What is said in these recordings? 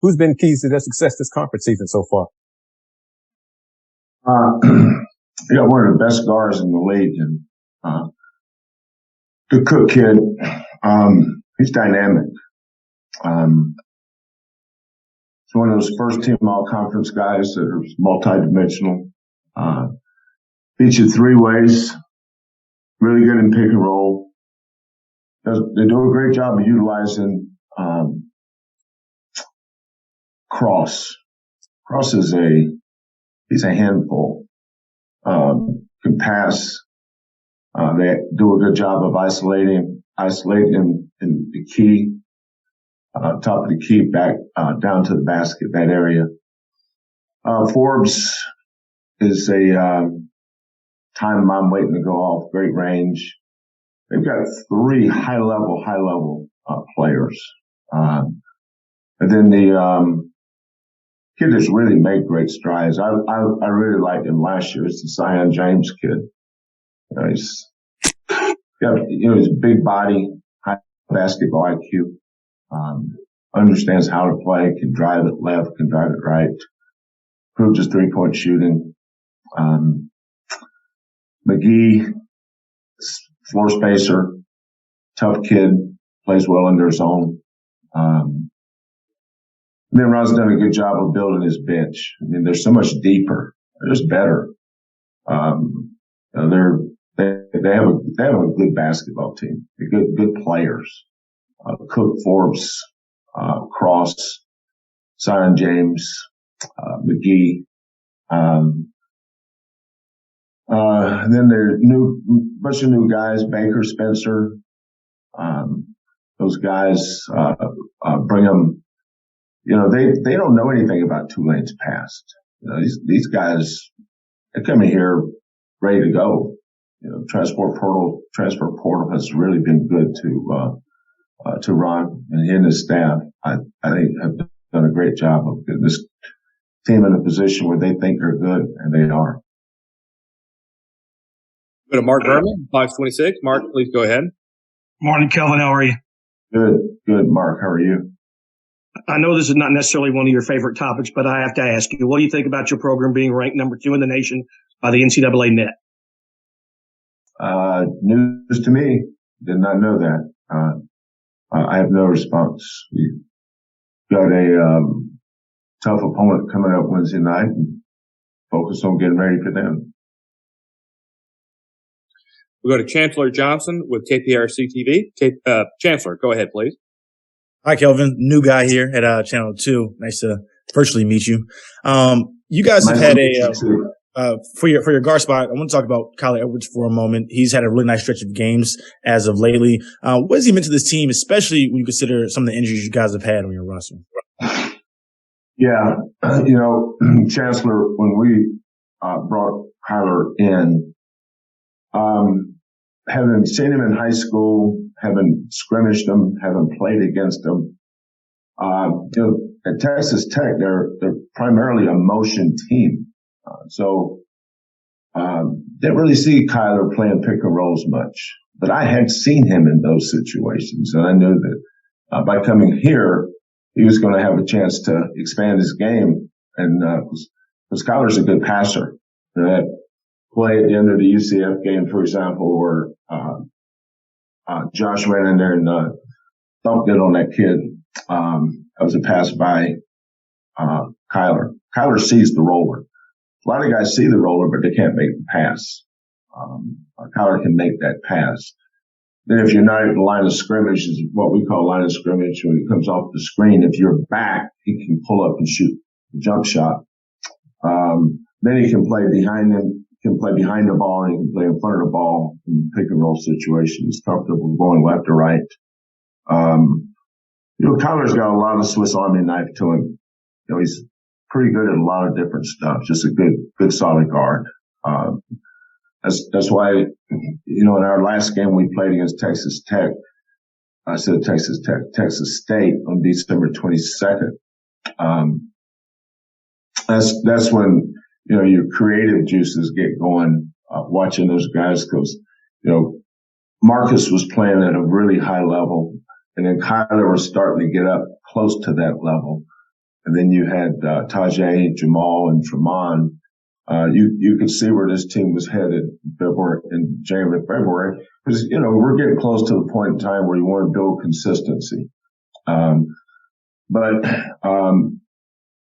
Who's been keys to their success this conference season so far? You got one of the best guards in the league, and good Cook kid. He's dynamic. He's one of those first team all conference guys that are multidimensional. Beats you three ways. Really good in pick and roll. They do a great job of utilizing Cross. Cross is he's a handful. Can pass. They do a good job of isolating him in the key, top of the key back down to the basket, that area. Forbes is a time bomb waiting to go off, great range. They've got three high level players. And then the kid that's really made great strides. I really liked him last year. It's the Zion James kid. He's a big body, high basketball IQ, understands how to play, can drive it left, can drive it right, improved his 3-point shooting. McGee, floor spacer, tough kid, plays well under his own. Then Ron's done a good job of building his bench. I mean, they're so much deeper. They're just better. They have a good basketball team. They're good players. Cook, Forbes, Cross, Zion James, McGee. And then there are bunch of new guys, Baker, Spencer. Those guys, bring them, they don't know anything about Tulane's past. These guys, they come in here ready to go. Transfer portal has really been good to Ron and he and his staff. I think have done a great job of getting this team in a position where they think they're good, and they are. Go to Mark Berman, 526. Mark, please go ahead. Morning, Kelvin. How are you? Good, Mark. How are you? I know this is not necessarily one of your favorite topics, but I have to ask you, what do you think about your program being ranked number 2 in the nation by the NCAA net? News to me. Did not know that. I have no response. We got a tough opponent coming up Wednesday night, and focus on getting ready for them. We'll go to Chancellor Johnson with KPRC TV. Chancellor, go ahead, please. Hi, Kelvin. New guy here at Channel 2. Nice to virtually meet you. You guys have had for your guard spot, I want to talk about Kyler Edwards for a moment. He's had a really nice stretch of games as of lately. What has he meant to this team, especially when you consider some of the injuries you guys have had on your roster? Yeah. Chancellor, when we brought Kyler in, having seen him in high school, having scrimmaged him, having played against him, at Texas Tech, they're primarily a motion team. So didn't really see Kyler playing pick and rolls much, but I had seen him in those situations, and I knew that by coming here, he was going to have a chance to expand his game. And because Kyler's a good passer. That play at the end of the UCF game, for example, where Josh ran in there and thumped it on that kid. That was a pass by Kyler. Kyler sees the roller. A lot of guys see the roller, but they can't make the pass. Kyler can make that pass. Then if you're not at the line of scrimmage, is what we call line of scrimmage, when he comes off the screen, if you're back, he can pull up and shoot a jump shot. Then he can play behind him, can play behind the ball, and he can play in front of the ball in pick and roll situations. He's comfortable going left or right. Kyler's got a lot of Swiss Army knife to him. He's pretty good at a lot of different stuff. Just a good solid guard. That's why, in our last game we played against Texas Tech, I said Texas State on December 22nd. That's when, your creative juices get going, watching those guys, because, Marcus was playing at a really high level, and then Kyler was starting to get up close to that level. and then you had Tajay, Jamal, and Tramon. You could see where this team was headed in January, February, because, we're getting close to the point in time where you want to build consistency. But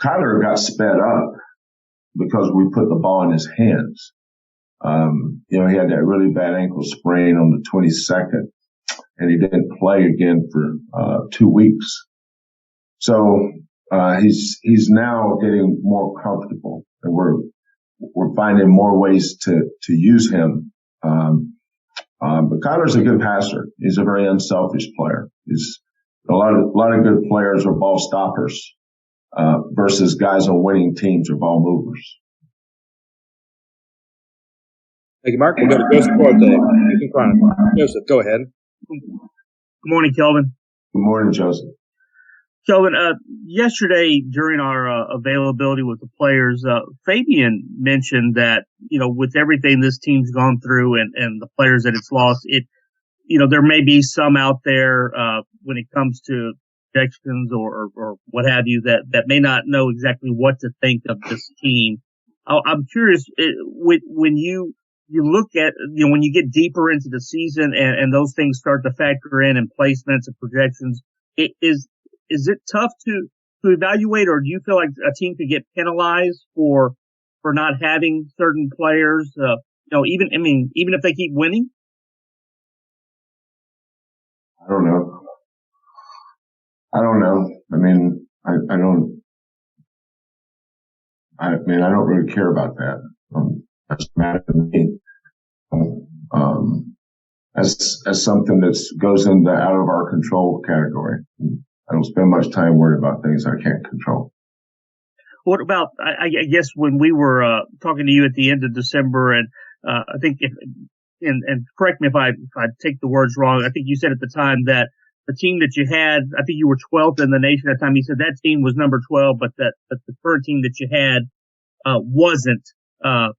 Kyler got sped up because we put the ball in his hands. He had that really bad ankle sprain on the 22nd, and he didn't play again for 2 weeks. So he's now getting more comfortable, and we're finding more ways to use him. But Kyler's a good passer. He's a very unselfish player. He's a lot of good players are ball stoppers versus guys on winning teams are ball movers. Thank you, Mark. We'll go to Joseph Forte. Joseph, go ahead. Good morning, Kelvin. Good morning, Joseph. Kelvin, yesterday during our availability with the players, Fabian mentioned that, with everything this team's gone through and the players that it's lost, there may be some out there when it comes to projections or what have you that may not know exactly what to think of this team. I'm curious, when you look at, when you get deeper into the season and those things start to factor in placements and projections, is it tough to evaluate, or do you feel like a team could get penalized for not having certain players, even if they keep winning? I don't know. I mean, I don't really care about that. That's matter to me. As something that goes in the out of our control category. I don't spend much time worried about things I can't control. What about, I guess when we were talking to you at the end of December, and I think and correct me if I take the words wrong, I think you said at the time that the team that you had, I think you were 12th in the nation at the time. You said that team was number 12, but that the current team that you had wasn't a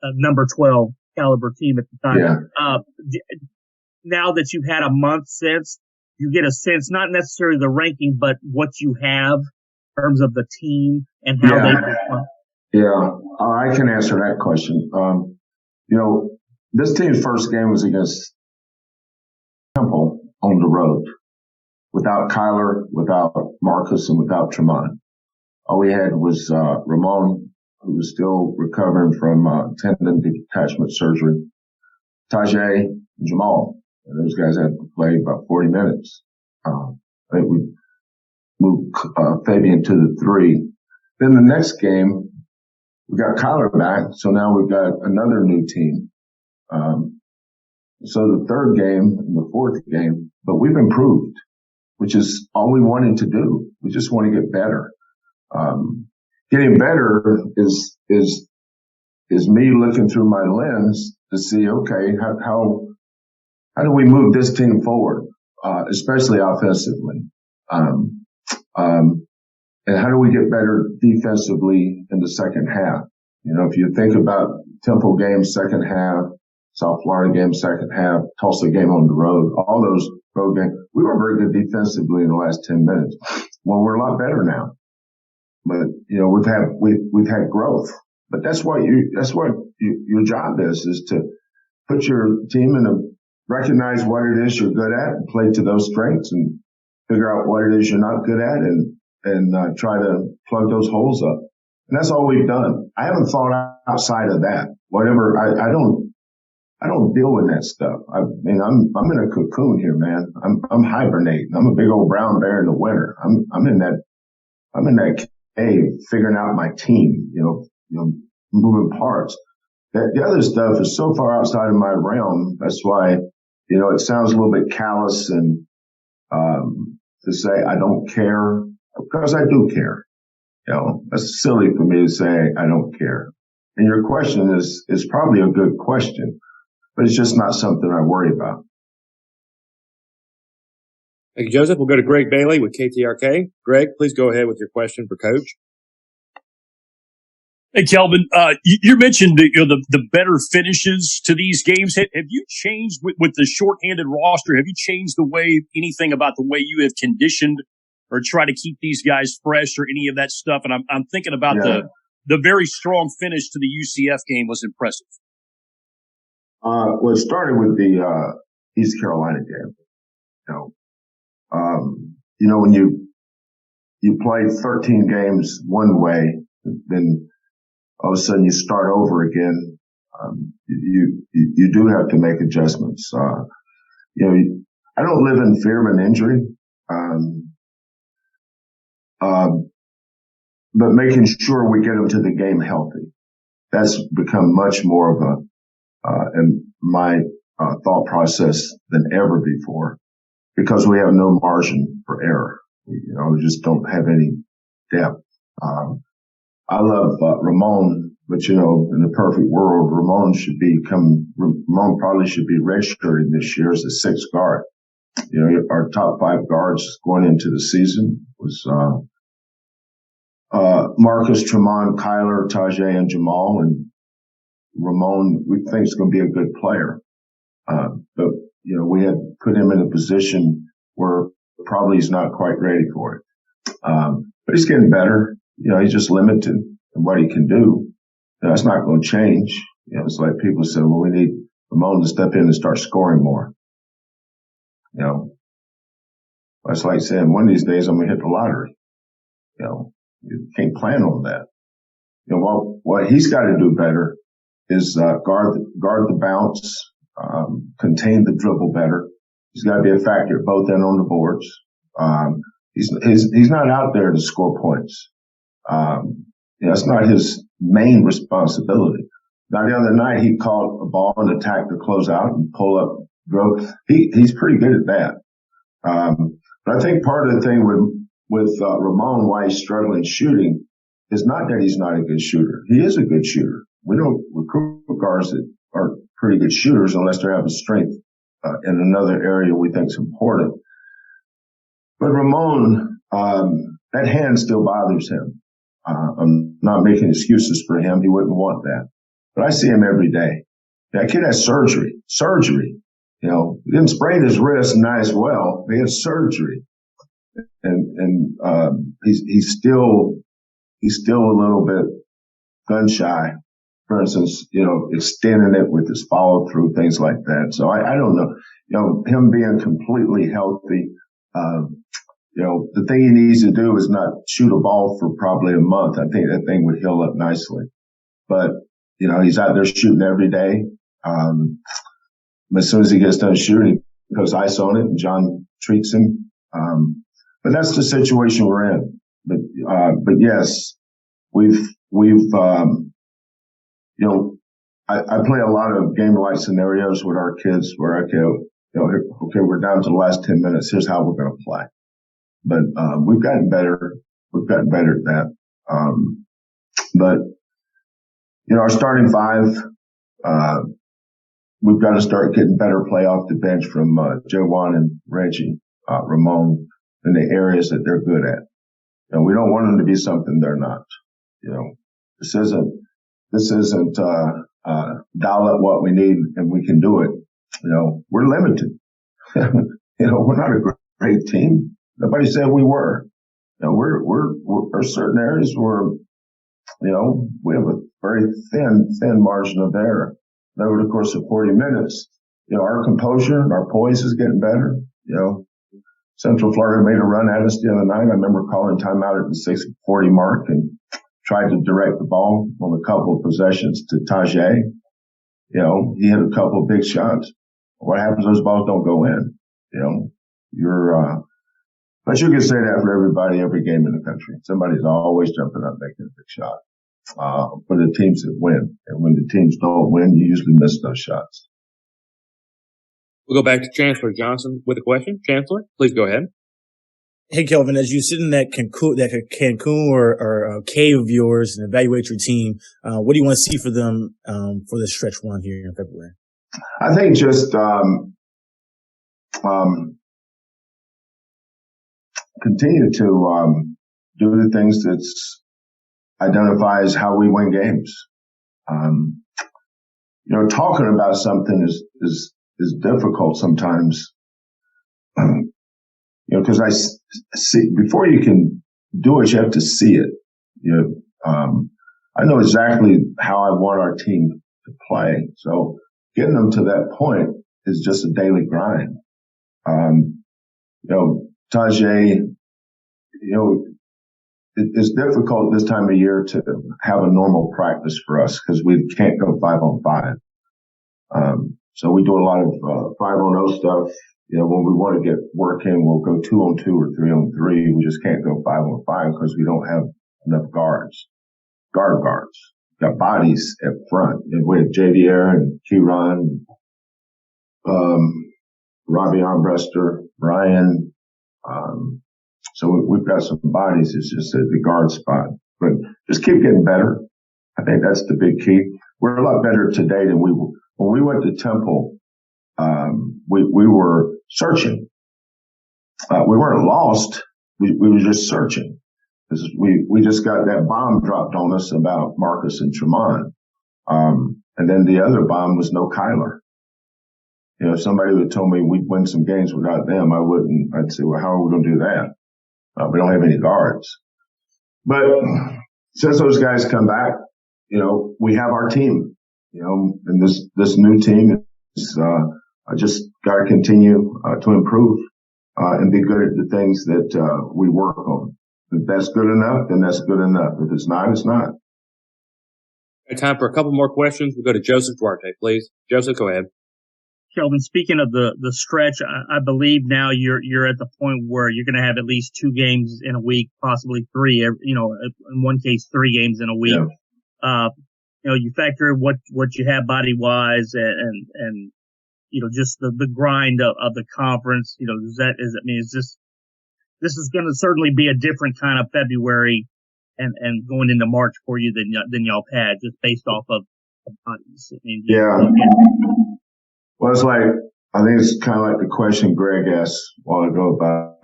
number 12 caliber team at the time. Yeah. Now that you've had a month since, you get a sense, not necessarily the ranking, but what you have in terms of the team and how they perform. Yeah, I can answer that question. This team's first game was against Temple on the road, without Kyler, without Marcus, and without Tramon. All we had was Ramon, who was still recovering from tendon detachment surgery, Tajay, and Jamal. And those guys had to play about 40 minutes. I think we moved Fabian to the 3. Then the next game, we got Kyler back, so now we've got another new team. So the third game and the fourth game, but we've improved, which is all we wanted to do. We just want to get better. Getting better is me looking through my lens to see, okay, how do we move this team forward, especially offensively? And how do we get better defensively in the second half? If you think about Temple game second half, South Florida game second half, Tulsa game on the road, all those road games, we were very good defensively in the last 10 minutes. Well, we're a lot better now. But, we've had growth. But that's what your job is to put your team recognize what it is you're good at and play to those strengths and figure out what it is you're not good at and try to plug those holes up. And that's all we've done. I haven't thought outside of that. Whatever, I don't deal with that stuff. I'm in a cocoon here, man. I'm hibernating. I'm a big old brown bear in the winter. I'm in that cave figuring out my team, moving parts. The other stuff is so far outside of my realm. That's why, it sounds a little bit callous and, to say I don't care, because I do care. That's silly for me to say I don't care. And your question is probably a good question, but it's just not something I worry about. Thank you, Joseph. We'll go to Greg Bailey with KTRK. Greg, please go ahead with your question for Coach. Hey, Kelvin, you mentioned the better finishes to these games. Have you changed with the shorthanded roster? Have you changed anything about the way you have conditioned or try to keep these guys fresh or any of that stuff? And I'm thinking about the very strong finish to the UCF game was impressive. Well, it started with the East Carolina game. When you play 13 games one way, then all of a sudden you start over again. You do have to make adjustments. I don't live in fear of an injury. But making sure we get them to the game healthy. That's become much more of in my thought process than ever before, because we have no margin for error. We just don't have any depth. I love Ramon, but in the perfect world, Ramon probably should be redshirted this year as a sixth guard. Our top 5 guards going into the season was Marcus, Tramon, Kyler, Tajay, and Jamal, and Ramon we think is going to be a good player. But we had put him in a position where probably he's not quite ready for it. But he's getting better. He's just limited in what he can do. That's not going to change. It's like people say, well, we need Ramon to step in and start scoring more. It's like saying one of these days I'm going to hit the lottery. You can't plan on that. What he's got to do better is guard the bounce, contain the dribble better. He's got to be a factor both end on the boards. He's not out there to score points. It's not his main responsibility. Now the other night he caught a ball and attacked the closeout and pull up growth. He's pretty good at that. But I think part of the thing with Ramon, why he's struggling shooting, is not that he's not a good shooter. He is a good shooter. We don't recruit guards that are pretty good shooters unless they're having strength in another area we think is important. But Ramon, that hand still bothers him. I'm not making excuses for him. He wouldn't want that. But I see him every day. That kid has surgery. He didn't sprain his wrist nice well. He had surgery. And he's still a little bit gun shy. For instance, extending it with his follow through, things like that. So I don't know. Him being completely healthy, the thing he needs to do is not shoot a ball for probably a month. I think that thing would heal up nicely. But, he's out there shooting every day. As soon as he gets done shooting, he puts ice on it and John treats him. But that's the situation we're in. But yes, I play a lot of game-like scenarios with our kids where we're down to the last 10 minutes. Here's how we're going to play. But, we've gotten better. We've gotten better at that. But, our starting 5, we've got to start getting better play off the bench from, Jawan and Reggie, Ramon, in the areas that they're good at. We don't want them to be something they're not. This isn't dial up what we need and we can do it. We're limited. We're not a great team. Nobody said we were. We're certain areas where, we have a very thin margin of error. Over the course of 40 minutes, our composure and our poise is getting better. Central Florida made a run at us the other night. I remember calling timeout at the 6:40 mark and tried to direct the ball on a couple of possessions to Tajay. He hit a couple of big shots. What happens? Those balls don't go in. But you can say that for everybody, every game in the country. Somebody's always jumping up, making a big shot. For the teams that win. And when the teams don't win, you usually miss those shots. We'll go back to Chancellor Johnson with a question. Chancellor, please go ahead. Hey, Kelvin, as you sit in that Cancun or cave of yours and evaluate your team, what do you want to see for them for the stretch run here in February? I think just continue to do the things that identifies how we win games. Talking about something is difficult sometimes. because I see, before you can do it, you have to see it. I know exactly how I want our team to play. So getting them to that point is just a daily grind. Tajay, it's difficult this time of year to have a normal practice for us because we can't go 5-on-5. So we do a lot of 5-on-0 stuff. When we want to get work in, we'll go 2-on-2 or 3-on-3. We just can't go 5-on-5 because we don't have enough guards. Got bodies at front. We have JDR and Kieran, Robbie Armbruster, Ryan. So we've got some bodies. It's just at the guard spot, but just keep getting better. I think that's the big key. We're a lot better today than we were when we went to Temple. We were searching. We weren't lost. We were just searching. We just got that bomb dropped on us about Marcus and Tramon. And then the other bomb was no Kyler. If somebody would have told me we'd win some games without them, I'd say, well, how are we going to do that? We don't have any guards. But since those guys come back, we have our team, and this new team is, I just got to continue to improve, and be good at the things that, we work on. If that's good enough, then that's good enough. If it's not, it's not. Time for a couple more questions. We'll go to Joseph Duarte, please. Joseph, go ahead. Kelvin, speaking of the stretch, I believe now you're at the point where you're going to have at least 2 games in a week, possibly 3. In one case, 3 games in a week. Yeah. You factor what you have body wise and just the grind of the conference. This is going to certainly be a different kind of February and going into March for you than y'all had, just based off of bodies. Well, I think it's kind of like the question Greg asked a while ago about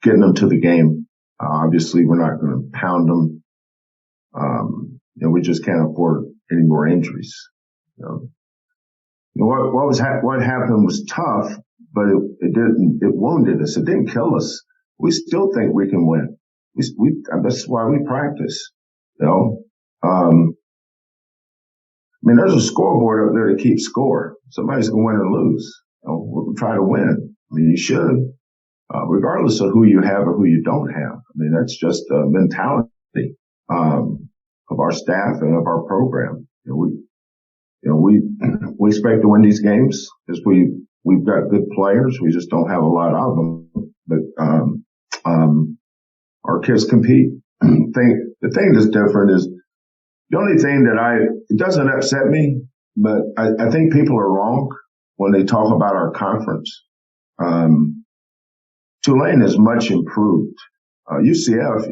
getting them to the game. Obviously, we're not going to pound them. We just can't afford any more injuries. What happened was tough, but it wounded us. It didn't kill us. We still think we can win. That's why we practice. There's a scoreboard up there to keep score. Somebody's going to win or lose. We'll try to win. You should, regardless of who you have or who you don't have. That's just the mentality, of our staff and of our program. We expect to win these games because we've got good players. We just don't have a lot of them. But, our kids compete. The thing that's different is, the only thing it doesn't upset me, but I think people are wrong when they talk about our conference. Tulane is much improved. UCF,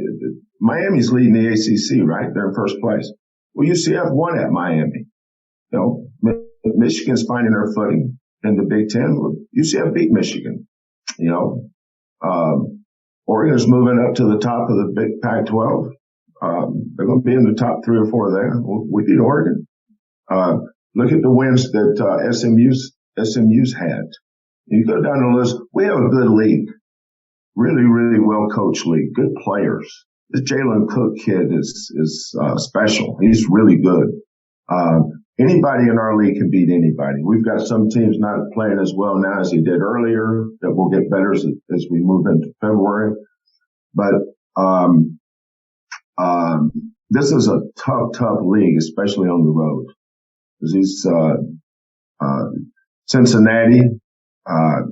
Miami's leading the ACC, right? They're in first place. Well, UCF won at Miami. Michigan's finding their footing in the Big Ten. UCF beat Michigan. Oregon's moving up to the top of the Big Pac-12. They're going to be in the top 3 or 4 there. We beat Oregon. Look at the wins that SMU's had. You go down the list. We have a good league, really, really well coached league. Good players. This Jalen Cook kid is special. He's really good. Anybody in our league can beat anybody. We've got some teams not playing as well now as they did earlier that will get better as we move into February. But this is a tough league, especially on the road. These Cincinnati, I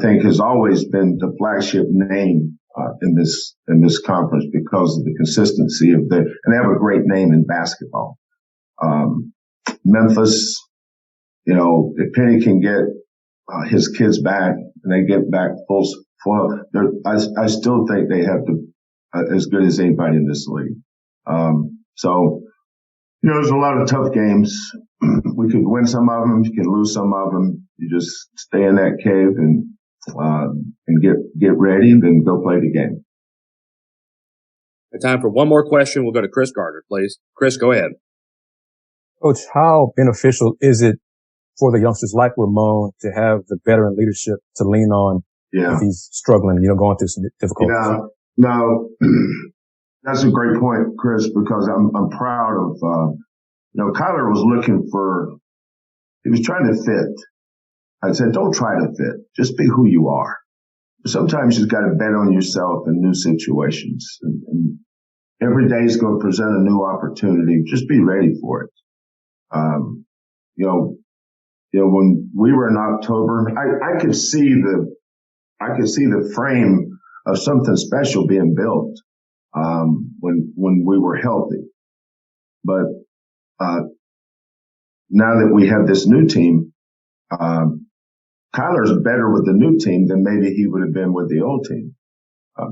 think, has always been the flagship name in this conference because of the consistency and they have a great name in basketball. Memphis, if Penny can get his kids back and they get back full, I still think they have as good as anybody in this league. So there's a lot of tough games. We could win some of them. You can lose some of them. You just stay in that cave and get ready and then go play the game. Time for one more question. We'll go to Chris Gardner, please. Chris, go ahead. Coach, how beneficial is it for the youngsters like Ramon to have the veteran leadership to lean on Yeah. if he's struggling, going through some difficulties. Yeah. No, that's a great point, Chris, because I'm proud of, Kyler was looking he was trying to fit. I said, don't try to fit. Just be who you are. Sometimes you've got to bet on yourself in new situations. And every day is going to present a new opportunity. Just be ready for it. When we were in October, I could see the frame of something special being built, when we were healthy. But, now that we have this new team, Kyler's better with the new team than maybe he would have been with the old team,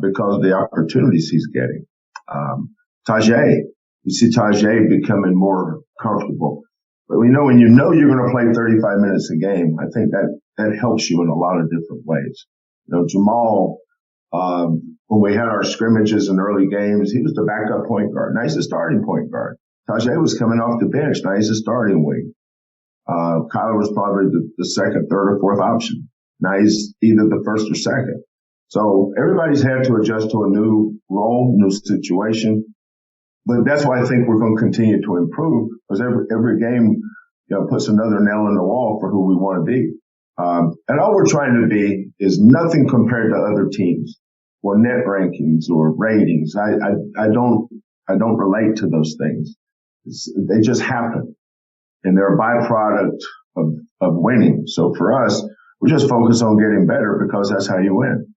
because of the opportunities he's getting. Tajay, you see Tajay becoming more comfortable. But when you're going to play 35 minutes a game, I think that helps you in a lot of different ways. Jamal, when we had our scrimmages in early games, he was the backup point guard. Now he's a starting point guard. Tajay was coming off the bench. Now he's a starting wing. Kyler was probably the second, third, or fourth option. Now he's either the first or second. So everybody's had to adjust to a new role, new situation. But that's why I think we're going to continue to improve, because every game, puts another nail in the wall for who we want to be. And all we're trying to be is nothing compared to other teams or net rankings or ratings. I don't relate to those things. They just happen, and they're a byproduct of winning. So for us, we just focus on getting better, because that's how you win.